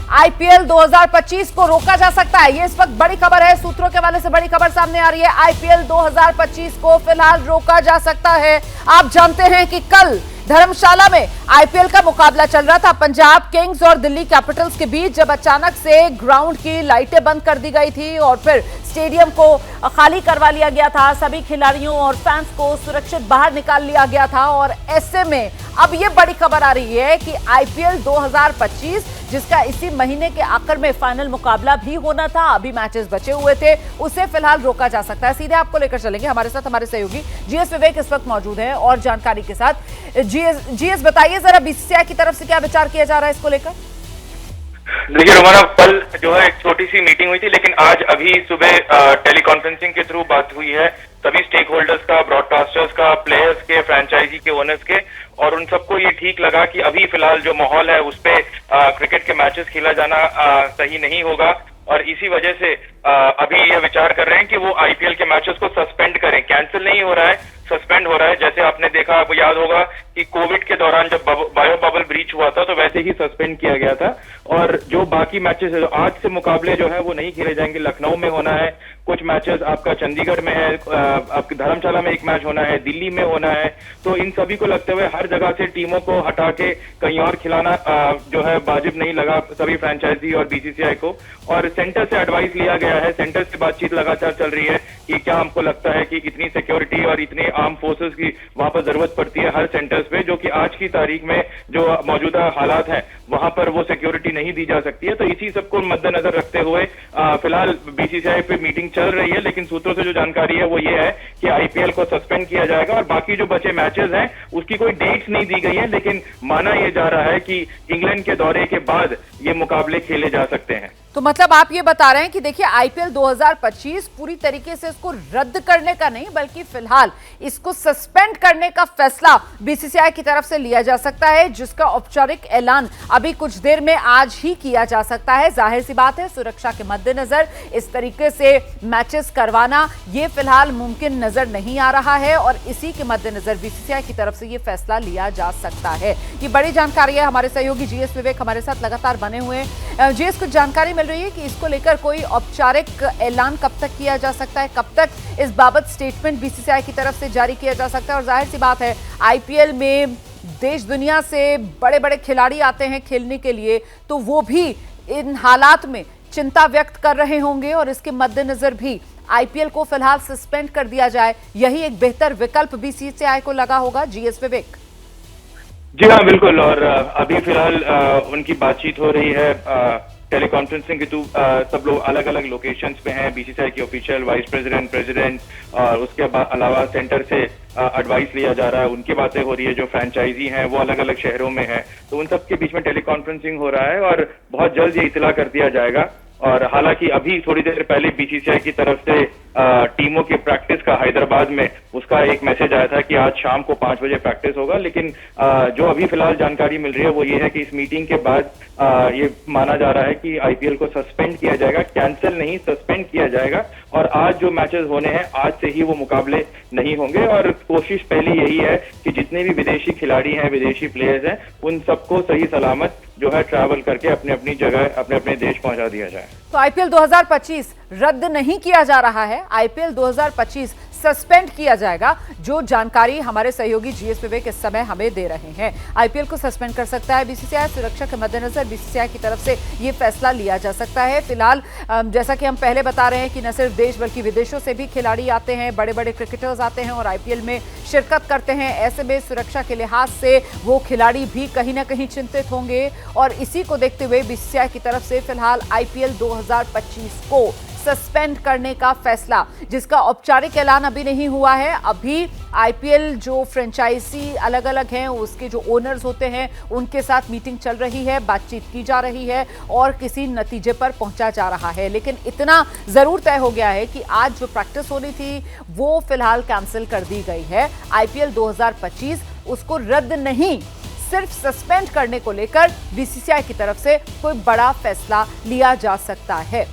IPL 2025 को रोका जा सकता है, ये इस वक्त बड़ी खबर है। सूत्रों के हवाले से बड़ी खबर सामने आ रही है। आईपीएल 2025 को फिलहाल रोका जा सकता है। आप जानते हैं कि कल धर्मशाला में आईपीएल का मुकाबला चल रहा था पंजाब किंग्स और दिल्ली कैपिटल्स के बीच, जब अचानक से ग्राउंड की लाइटें बंद कर दी गई थी और फिर स्टेडियम को खाली करवा लिया गया था। सभी खिलाड़ियों और फैंस को सुरक्षित बाहर निकाल लिया गया था और ऐसे में अब ये बड़ी खबर आ रही है कि आईपीएल 2025, जिसका इसी महीने के आखिर में फाइनल मुकाबला भी होना था, अभी मैचेस बचे हुए थे, उसे फिलहाल रोका जा सकता है। सीधे आपको लेकर चलेंगे, हमारे साथ हमारे सहयोगी जीएस विवेक इस वक्त मौजूद हैं और जानकारी के साथ। जीएस बताइए जरा, बीसीसीआई की तरफ से क्या विचार किया जा रहा है इसको लेकर? देखिए रोमाना, कल जो है एक छोटी सी मीटिंग हुई थी, लेकिन आज अभी सुबह टेलीकॉन्फ्रेंसिंग के थ्रू बात हुई है सभी स्टेक होल्डर्स का, ब्रॉडकास्टर्स का, प्लेयर्स के, फ्रेंचाइजी के, ओनर्स के, और उन सबको ये ठीक लगा कि अभी फिलहाल जो माहौल है उस पे क्रिकेट के मैचेस खेला जाना सही नहीं होगा और इसी वजह से अभी ये विचार कर रहे हैं कि वो आईपीएल के मैचेस को सस्पेंड करें। कैंसिल नहीं हो रहा है, सस्पेंड हो रहा है। जैसे आपने देखा, आपको याद होगा कि कोविड के दौरान जब बायो बबल ब्रीच हुआ था तो वैसे ही सस्पेंड किया गया था। और जो बाकी मैचेस है, आज से मुकाबले जो है वो नहीं खेले जाएंगे। लखनऊ में होना है कुछ मैचेस, आपका चंडीगढ़ में है, आपके धर्मशाला में एक मैच होना है, दिल्ली में होना है। तो इन सभी को लगते हुए हर जगह से टीमों को हटा के कहीं और खिलाना जो है वाजिब नहीं लगा सभी फ्रेंचाइजी और बीसीसीआई को। और सेंटर से एडवाइस लिया गया है, सेंटर से बातचीत लगातार चल रही है कि क्या हमको लगता है कि इतनी सिक्योरिटी और इतने आर्म फोर्सेस की वहां पर जरूरत पड़ती है हर सेंटर्स पे, जो कि आज की तारीख में जो मौजूदा हालात हैं वहां पर वो सिक्योरिटी नहीं दी जा सकती है। तो इसी सबको मद्देनजर रखते हुए फिलहाल बीसीसीआई पे मीटिंग चल रही है, लेकिन सूत्रों से जो जानकारी है वो ये है कि आईपीएल को सस्पेंड किया जाएगा और बाकी जो बचे मैचेस हैं उसकी कोई डेट्स नहीं दी गई है, लेकिन माना यह जा रहा है कि इंग्लैंड के दौरे के बाद ये मुकाबले खेले जा सकते हैं। तो मतलब आप ये बता रहे हैं कि देखिए, आईपीएल 2025 पूरी तरीके से इसको रद्द करने का नहीं, बल्कि फिलहाल इसको सस्पेंड करने का फैसला बीसीसीआई की तरफ से लिया जा सकता है, जिसका औपचारिक ऐलान अभी कुछ देर में आज ही किया जा सकता है। जाहिर सी बात है, सुरक्षा के मद्देनजर इस तरीके से मैचेस करवाना ये फिलहाल मुमकिन नजर नहीं आ रहा है और इसी के मद्देनजर बीसीसीआई की तरफ से ये फैसला लिया जा सकता है। ये बड़ी जानकारी है। हमारे सहयोगी जीएस विवेक हमारे साथ लगातार बने हुए हैं। जीएस, कुछ जानकारी मिल रही है कि इसको लेकर कोई औपचारिक ऐलान कब तक किया जा सकता है, कब तक इस बाबत स्टेटमेंट बीसीसीआई की तरफ से जारी किया जा सकता है? और जाहिर सी बात है, आईपीएल में देश दुनिया से बड़े बड़े खिलाड़ी आते हैं खेलने के लिए, तो वो भी इन हालात में चिंता व्यक्त कर रहे होंगे और इसके मद्देनजर भी आईपीएल को फिलहाल सस्पेंड कर दिया जाए, यही एक बेहतर विकल्प बीसीसीआई को लगा होगा। जीएस विवेक। जी हाँ, बिल्कुल। और अभी फिलहाल उनकी बातचीत हो रही है टेलीकॉन्फ्रेंसिंग के थ्रू। सब लोग अलग अलग लोकेशंस पे हैं। बीसीसीआई के ऑफिशियल, वाइस प्रेसिडेंट, प्रेसिडेंट और उसके अलावा सेंटर से एडवाइस लिया जा रहा है, उनकी बातें हो रही है। जो फ्रेंचाइजी हैं वो अलग अलग शहरों में हैं, तो उन सब के बीच में टेलीकॉन्फ्रेंसिंग हो रहा है और बहुत जल्द ये इतला कर दिया जाएगा। और हालांकि अभी थोड़ी देर पहले बीसीसीआई की तरफ से टीमों की प्रैक्टिस का हैदराबाद में उसका एक मैसेज आया था कि आज शाम को 5 बजे प्रैक्टिस होगा, लेकिन जो अभी फिलहाल जानकारी मिल रही है वो ये है कि इस मीटिंग के बाद ये माना जा रहा है कि आईपीएल को सस्पेंड किया जाएगा, कैंसिल नहीं, सस्पेंड किया जाएगा। और आज जो मैचेस होने हैं आज से ही वो मुकाबले नहीं होंगे और कोशिश पहली यही है कि जितने भी विदेशी खिलाड़ी हैं, विदेशी प्लेयर्स हैं, उन सबको सही सलामत जो है ट्रैवल करके अपने अपनी जगह, अपने अपने देश पहुंचा दिया जाए। तो आईपीएल 2025 रद्द नहीं किया जा रहा है, आईपीएल 2025 सस्पेंड किया जाएगा, जो जानकारी हमारे सहयोगी जीएस विवेक इस समय हमें दे रहे हैं। आईपीएल को सस्पेंड कर सकता है बीसीसीआई। सुरक्षा के मद्देनजर बीसीसीआई की तरफ से यह फैसला लिया जा सकता है। फिलहाल जैसा कि हम पहले बता रहे हैं कि न सिर्फ देश बल्कि विदेशों से भी खिलाड़ी आते हैं, बड़े बड़े क्रिकेटर्स आते हैं और आईपीएल में शिरकत करते हैं। ऐसे में सुरक्षा के लिहाज से वो खिलाड़ी भी कहीं ना कहीं चिंतित होंगे और इसी को देखते हुए बीसीसीआई की तरफ से फिलहाल आईपीएल 2025 को सस्पेंड करने का फैसला, जिसका औपचारिक ऐलान अभी नहीं हुआ है। अभी आईपीएल जो फ्रेंचाइजी अलग अलग हैं, उसके जो ओनर्स होते हैं, उनके साथ मीटिंग चल रही है, बातचीत की जा रही है और किसी नतीजे पर पहुंचा जा रहा है। लेकिन इतना जरूर तय हो गया है कि आज जो प्रैक्टिस होनी थी वो फिलहाल कैंसिल कर दी गई है। आईपीएल 2025 उसको रद्द नहीं, सिर्फ सस्पेंड करने को लेकर बीसीसीआई की तरफ से कोई बड़ा फैसला लिया जा सकता है।